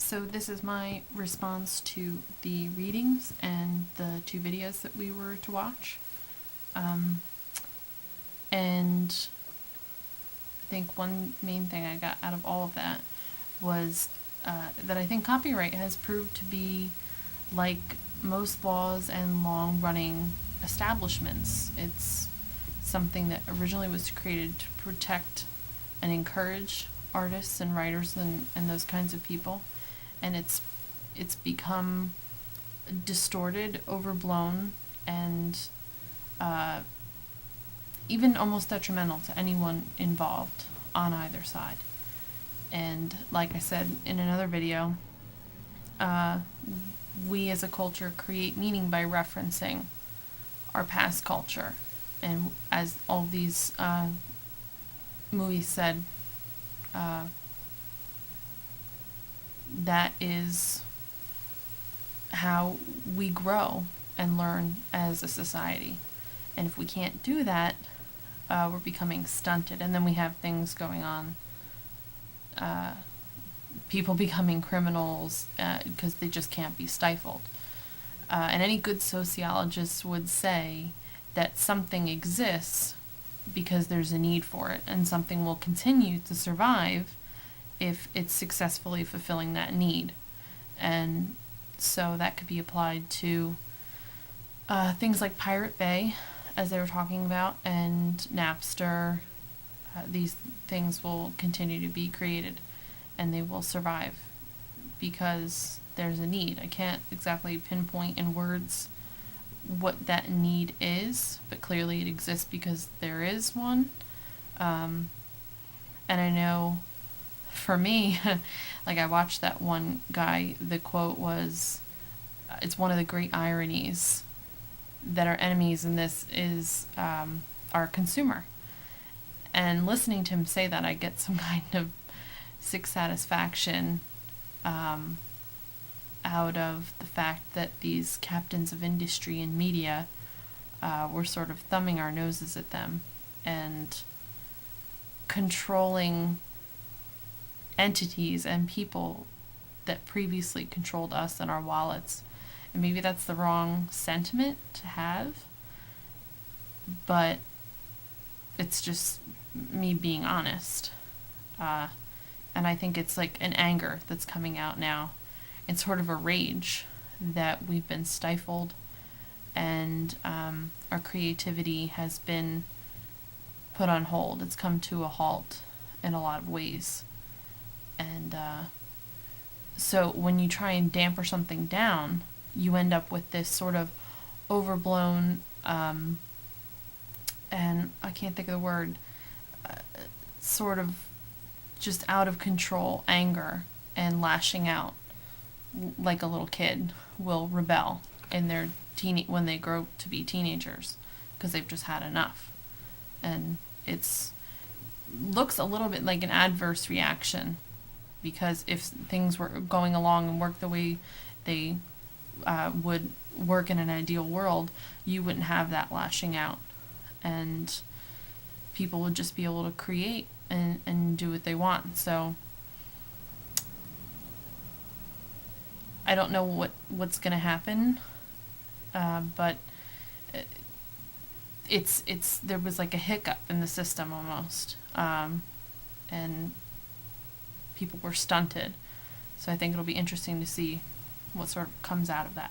So this is my response to the readings and the 2 videos that we were to watch. And I think one main thing I got out of all of that was that I think copyright has proved to be like most laws and long-running establishments. It's something that originally was created to protect and encourage artists and writers and those kinds of people. And it's become distorted, overblown, and even almost detrimental to anyone involved on either side. And like I said in another video, we as a culture create meaning by referencing our past culture. And as all these movies said, that is how we grow and learn as a society. And if we can't do that, we're becoming stunted. And then we have things going on, people becoming criminals because they just can't be stifled. And any good sociologist would say that something exists because there's a need for it, and something will continue to survive if it's successfully fulfilling that need. And so that could be applied to things like Pirate Bay, as they were talking about, and Napster. These things will continue to be created, and they will survive because there's a need. I can't exactly pinpoint in words what that need is, but clearly it exists because there is one. And I know for me, like I watched that one guy, the quote was, it's one of the great ironies that our enemies in this is our consumer. And listening to him say that, I get some kind of sick satisfaction out of the fact that these captains of industry and media were sort of thumbing our noses at them and controlling entities and people that previously controlled us and our wallets. And maybe that's the wrong sentiment to have, but it's just me being honest. And I think it's like an anger that's coming out now. It's sort of a rage that we've been stifled, and our creativity has been put on hold. It's come to a halt in a lot of ways. And so when you try and damper something down, you end up with this sort of overblown, and I can't think of the word, sort of just out of control anger and lashing out, like a little kid will rebel in their when they grow to be teenagers, because they've just had enough. And it's looks a little bit like an adverse reaction, because if things were going along and worked the way they would work in an ideal world, you wouldn't have that lashing out, and people would just be able to create and do what they want. So I don't know what's going to happen, but it's there was like a hiccup in the system almost, and people were stunted. So I think it'll be interesting to see what sort of comes out of that.